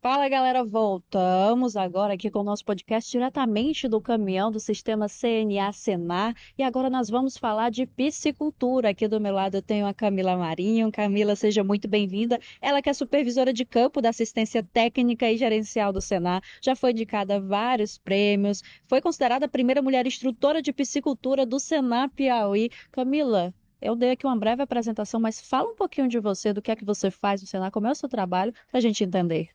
Fala galera, voltamos agora aqui com o nosso podcast diretamente do caminhão do sistema CNA Senar e agora nós vamos falar de piscicultura. Aqui do meu lado eu tenho a Camila Marinho. Camila, seja muito bem-vinda. Ela que é supervisora de campo da assistência técnica e gerencial do Senar, já foi indicada a vários prêmios, foi considerada a primeira mulher instrutora de piscicultura do Senar Piauí. Camila, eu dei aqui uma breve apresentação, mas fala um pouquinho de você, do que é que você faz no Senar, como é o seu trabalho, para a gente entender.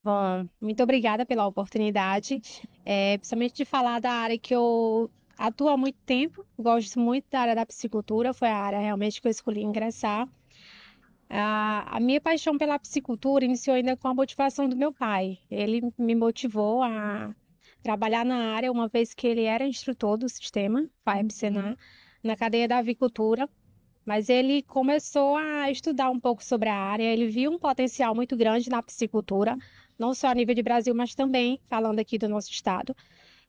Bom, muito obrigada pela oportunidade, principalmente de falar da área que eu atuo há muito tempo. Gosto muito da área da piscicultura, foi a área realmente que eu escolhi ingressar. A minha paixão pela piscicultura iniciou ainda com a motivação do meu pai. Ele me motivou a trabalhar na área, uma vez que ele era instrutor do sistema FAEP-Senar, na cadeia da avicultura. Mas ele começou a estudar um pouco sobre a área, ele viu um potencial muito grande na piscicultura, não só a nível de Brasil, mas também falando aqui do nosso estado.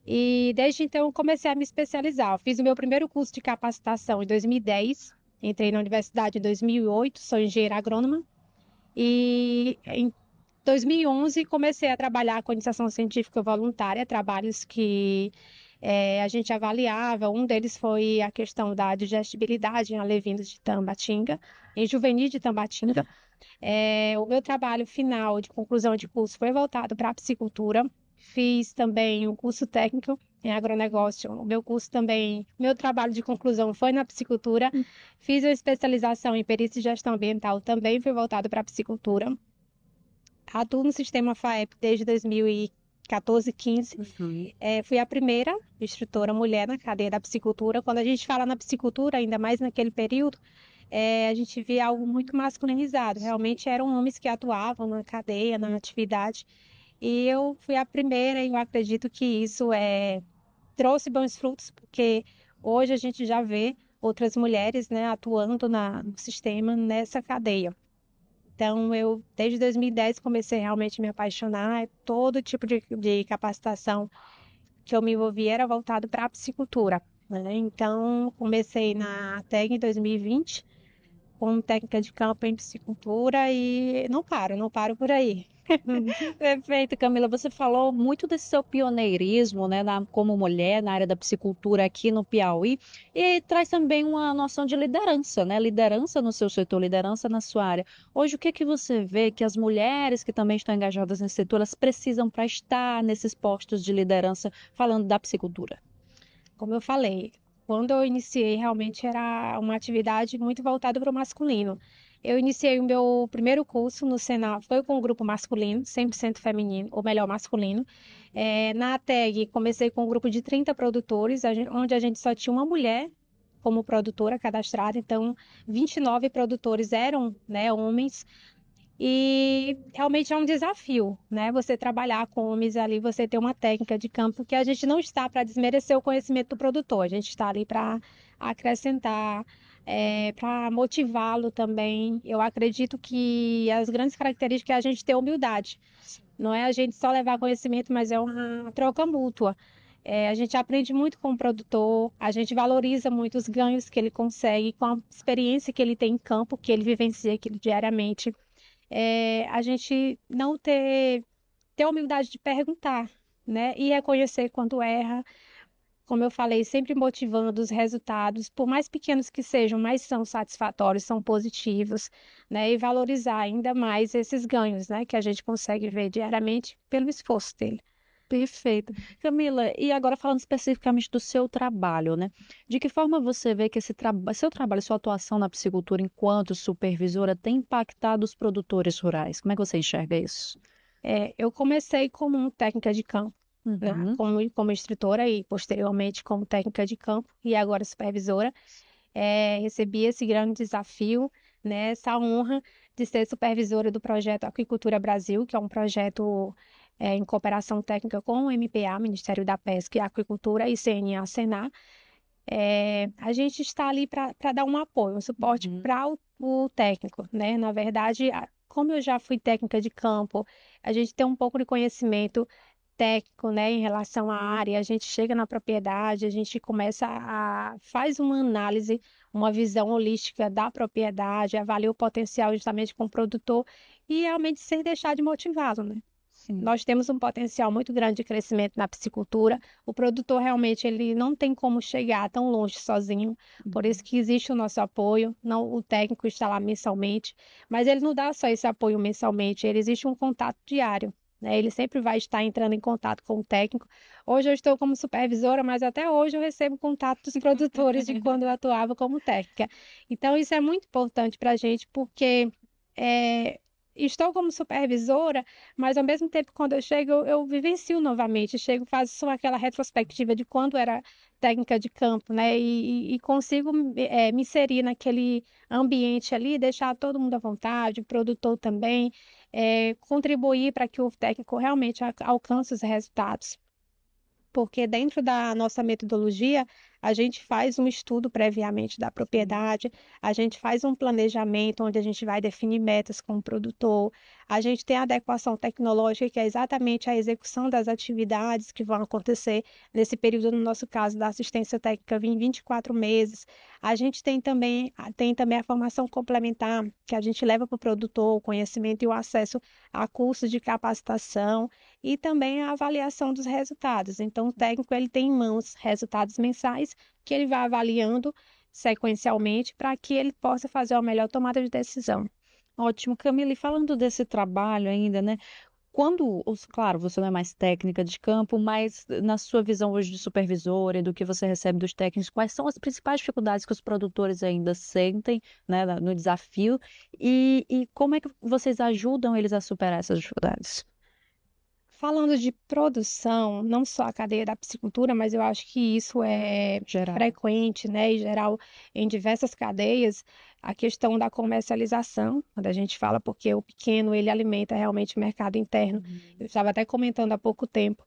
E desde então eu comecei a me especializar. Eu fiz o meu primeiro curso de capacitação em 2010, entrei na universidade em 2008, sou engenheira agrônoma, e em 2011 comecei a trabalhar com iniciação científica voluntária, trabalhos que a gente avaliava. Um deles foi a questão da digestibilidade em alevinos de Tambatinga, em juvenis de Tambatinga. O meu trabalho final de conclusão de curso foi voltado para a piscicultura. Fiz também um curso técnico em agronegócio. O meu curso também, meu trabalho de conclusão foi na piscicultura. Fiz a especialização em perícia e gestão ambiental, também foi voltado para a piscicultura. Atuo no sistema FAEP desde 2014, 15. Uhum. Fui a primeira instrutora mulher na cadeia da piscicultura. Quando a gente fala na piscicultura, ainda mais naquele período, a gente via algo muito masculinizado. Realmente eram homens que atuavam na cadeia, na atividade. E eu fui a primeira, e eu acredito que isso trouxe bons frutos, porque hoje a gente já vê outras mulheres, né, atuando no sistema nessa cadeia. Então, eu, desde 2010, comecei realmente a me apaixonar. Todo tipo de capacitação que eu me envolvi era voltado para a piscicultura, né? Então, comecei na TEG em 2020, com técnica de campo em piscicultura e não paro por aí. Perfeito, Camila. Você falou muito desse seu pioneirismo, né, como mulher na área da piscicultura aqui no Piauí, e traz também uma noção de liderança, né? Liderança no seu setor, liderança na sua área. Hoje, o que que você vê que as mulheres que também estão engajadas nesse setor, elas precisam para estar nesses postos de liderança, falando da piscicultura? Como eu falei, quando eu iniciei, realmente era uma atividade muito voltada para o masculino. Eu iniciei o meu primeiro curso no Senai, foi com o grupo masculino, 100% feminino, ou melhor, masculino. Na ATEG, comecei com um grupo de 30 produtores, onde a gente só tinha uma mulher como produtora cadastrada, então 29 produtores eram, né, homens. E realmente é um desafio, né? Você trabalhar com homens ali, você ter uma técnica de campo que a gente não está para desmerecer o conhecimento do produtor, a gente está ali para acrescentar, para motivá-lo também. Eu acredito que as grandes características é a gente ter humildade, não é a gente só levar conhecimento, mas é uma troca mútua. A gente aprende muito com o produtor, a gente valoriza muito os ganhos que ele consegue com a experiência que ele tem em campo, que ele vivencia aquilo diariamente. A gente não ter a humildade de perguntar, né? E reconhecer quando erra, como eu falei, sempre motivando os resultados, por mais pequenos que sejam, mas são satisfatórios, são positivos, né? E valorizar ainda mais esses ganhos, né? Que a gente consegue ver diariamente pelo esforço dele. Perfeito. Camila, e agora falando especificamente do seu trabalho, né? De que forma você vê que seu trabalho, sua atuação na piscicultura enquanto supervisora tem impactado os produtores rurais? Como é que você enxerga isso? Eu comecei como técnica de campo, né? Uhum. Como instrutora e posteriormente como técnica de campo e agora supervisora. Recebi esse grande desafio, né, essa honra de ser supervisora do projeto Aquicultura Brasil, que é um projeto em cooperação técnica com o MPA, Ministério da Pesca e Aquicultura, e CNA, Senar. A gente está ali para dar um apoio, um suporte Uhum. para o técnico, né? Na verdade, como eu já fui técnica de campo, a gente tem um pouco de conhecimento técnico, né, em relação à área, a gente chega na propriedade, a gente começa faz uma análise, uma visão holística da propriedade, avalia o potencial justamente com o produtor e realmente sem deixar de motivá-lo, né? Sim. Nós temos um potencial muito grande de crescimento na piscicultura. O produtor realmente ele não tem como chegar tão longe sozinho, por isso que existe o nosso apoio. Não, o técnico está lá mensalmente, mas ele não dá só esse apoio mensalmente, ele existe um contato diário. Né? Ele sempre vai estar entrando em contato com o técnico. Hoje eu estou como supervisora, mas até hoje eu recebo contato dos produtores de quando eu atuava como técnica. Então, isso é muito importante para a gente, porque é, estou como supervisora, mas ao mesmo tempo, quando eu chego, eu vivencio novamente, chego, faço aquela retrospectiva de quando era técnica de campo, né? E consigo me inserir naquele ambiente ali, deixar todo mundo à vontade, o produtor também, contribuir para que o técnico realmente alcance os resultados. Porque dentro da nossa metodologia, a gente faz um estudo previamente da propriedade, a gente faz um planejamento onde a gente vai definir metas com o produtor, a gente tem a adequação tecnológica, que é exatamente a execução das atividades que vão acontecer nesse período, no nosso caso, da assistência técnica em 24 meses. A gente tem também a formação complementar, que a gente leva para o produtor o conhecimento e o acesso a cursos de capacitação e também a avaliação dos resultados. Então, o técnico ele tem em mãos resultados mensais que ele vai avaliando sequencialmente para que ele possa fazer a melhor tomada de decisão. Ótimo, Camila. E falando desse trabalho ainda, né? Claro, você não é mais técnica de campo, mas na sua visão hoje de supervisora e do que você recebe dos técnicos, quais são as principais dificuldades que os produtores ainda sentem, né, no desafio e como é que vocês ajudam eles a superar essas dificuldades? Falando de produção, não só a cadeia da piscicultura, mas eu acho que isso é Geral. frequente, né, em geral, em diversas cadeias, a questão da comercialização, quando a gente fala, porque o pequeno, ele alimenta realmente o mercado interno. Eu estava até comentando há pouco tempo,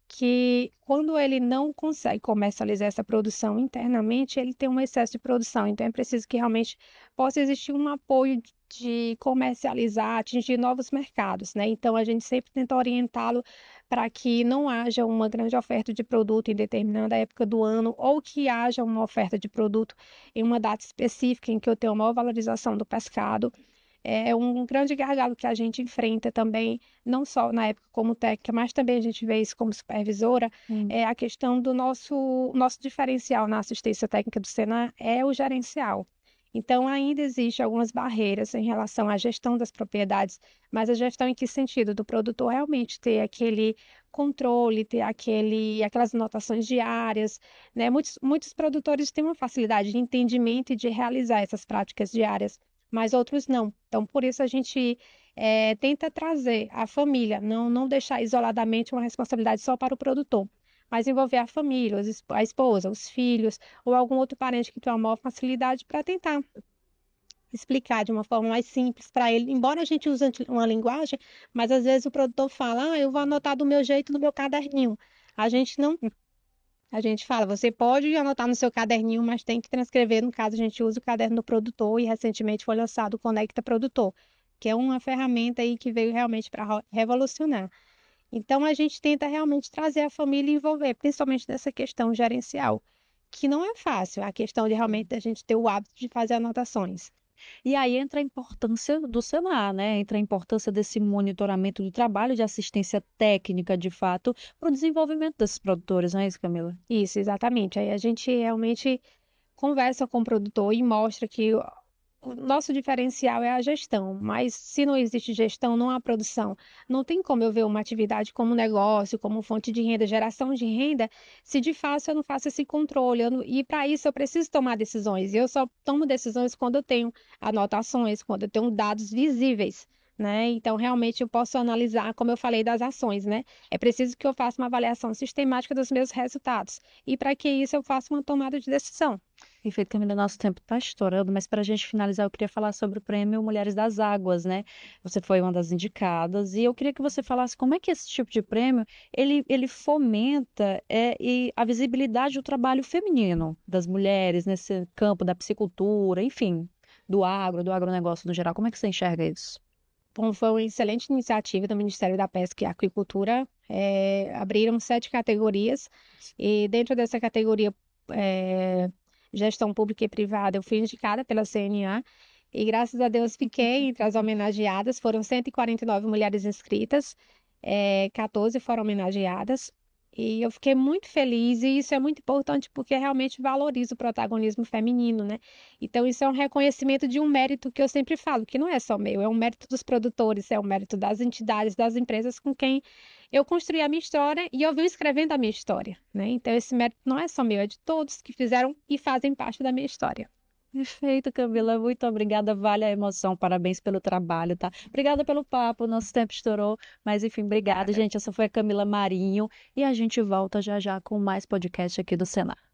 que quando ele não consegue comercializar essa produção internamente, ele tem um excesso de produção. Então, é preciso que realmente possa existir um apoio de comercializar, atingir novos mercados, né? Então, a gente sempre tenta orientá-lo para que não haja uma grande oferta de produto em determinada época do ano, ou que haja uma oferta de produto em uma data específica em que eu tenho maior valorização do pescado. É um grande gargalo que a gente enfrenta também, não só na época como técnica, mas também a gente vê isso como supervisora, Hum. é a questão do nosso diferencial na assistência técnica do Senar é o gerencial. Então, ainda existe algumas barreiras em relação à gestão das propriedades, mas a gestão em que sentido? Do produtor realmente ter aquele controle, ter aquelas anotações diárias, né? Muitos produtores têm uma facilidade de entendimento e de realizar essas práticas diárias, mas outros não. Então, por isso a gente tenta trazer a família, não deixar isoladamente uma responsabilidade só para o produtor, mas envolver a família, a esposa, os filhos, ou algum outro parente que tem uma maior facilidade para tentar explicar de uma forma mais simples para ele. Embora a gente use uma linguagem, mas às vezes o produtor fala, eu vou anotar do meu jeito no meu caderninho. A gente não. A gente fala, você pode anotar no seu caderninho, mas tem que transcrever. No caso, a gente usa o caderno do produtor e recentemente foi lançado o Conecta Produtor, que é uma ferramenta aí que veio realmente para revolucionar. Então, a gente tenta realmente trazer a família e envolver, principalmente nessa questão gerencial, que não é fácil, a questão de realmente a gente ter o hábito de fazer anotações. E aí entra a importância do Senar, né? Entra a importância desse monitoramento do trabalho de assistência técnica, de fato, para o desenvolvimento desses produtores, não é isso, Camila? Isso, exatamente. Aí a gente realmente conversa com o produtor e mostra que o nosso diferencial é a gestão, mas se não existe gestão, não há produção. Não tem como eu ver uma atividade como negócio, como fonte de renda, geração de renda, se de fato eu não faço esse controle. E para isso eu preciso tomar decisões. E eu só tomo decisões quando eu tenho anotações, quando eu tenho dados visíveis. Né? Então, realmente, eu posso analisar, como eu falei, das ações, né? É preciso que eu faça uma avaliação sistemática dos meus resultados. E para que isso eu faça uma tomada de decisão. Perfeito, Camila, nosso tempo está estourando, mas para a gente finalizar, eu queria falar sobre o prêmio Mulheres das Águas, né? Você foi uma das indicadas, e eu queria que você falasse como é que esse tipo de prêmio, ele fomenta e a visibilidade do trabalho feminino das mulheres nesse campo da piscicultura, enfim, do agronegócio no geral. Como é que você enxerga isso? Bom, foi uma excelente iniciativa do Ministério da Pesca e Aquicultura. Abriram 7 categorias e dentro dessa categoria gestão pública e privada, eu fui indicada pela CNA e graças a Deus fiquei entre as homenageadas. Foram 149 mulheres inscritas, 14 foram homenageadas. E eu fiquei muito feliz, e isso é muito importante porque realmente valoriza o protagonismo feminino, né? Então, isso é um reconhecimento de um mérito que eu sempre falo, que não é só meu, é um mérito dos produtores, é um mérito das entidades, das empresas com quem eu construí a minha história e eu vim escrevendo a minha história, né? Então, esse mérito não é só meu, é de todos que fizeram e fazem parte da minha história. Perfeito, Camila. Muito obrigada. Vale a emoção. Parabéns pelo trabalho, tá? Obrigada pelo papo. Nosso tempo estourou. Mas, enfim, obrigada, Obrigada. gente. Essa foi a Camila Marinho. E a gente volta já já com mais podcast aqui do Senar.